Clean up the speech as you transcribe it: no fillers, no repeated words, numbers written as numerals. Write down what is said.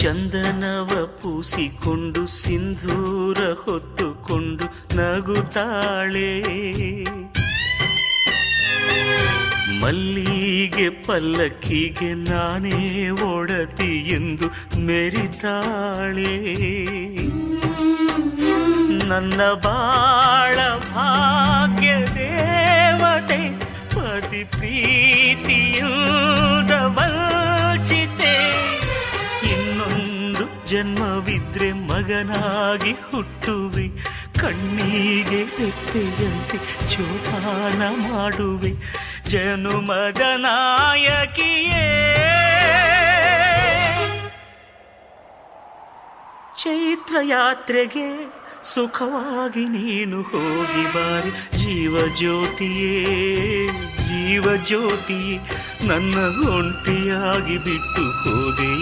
ಚಂದನವ ಪೂಸಿಕೊಂಡು ಸಿಂಧೂರ ಹೊತ್ತುಕೊಂಡು ನಗುತ್ತಾಳೆ. ಮಲ್ಲಿಗೆ ಪಲ್ಲಕ್ಕಿಗೆ ನಾನೇ ಒಡತಿ ಎಂದು ಮೆರಿತಾಳೆ. ನನ್ನ ಬಾಳ ಭಾಗ್ಯ ದೇವತೆ ಪತಿ ಪ್ರೀತಿಯಿಂದ ವಂಚಿತೆ. ಇನ್ನೊಂದು ಜನ್ಮವಿದ್ರೆ ಮಗನಾಗಿ ಹುಟ್ಟುವೆ, ಕಣ್ಣಿಗೆ ರೆಪ್ಪೆಯಂತೆ ಜೋಪಾನ ಮಾಡುವೆ. ಜನುಮದ ನಾಯಕಿಯೇ ಚೈತ್ರ ಯಾತ್ರೆಗೆ ಸುಖವಾಗಿ ನೀನು ಹೋಗಿ ಬಾರಿ. ಜೀವ ಜ್ಯೋತಿಯೇ ಜೀವ ಜ್ಯೋತಿಯೇ ನನ್ನ ಒಂಟಿಯಾಗಿ ಬಿಟ್ಟು ಹೋದೆ.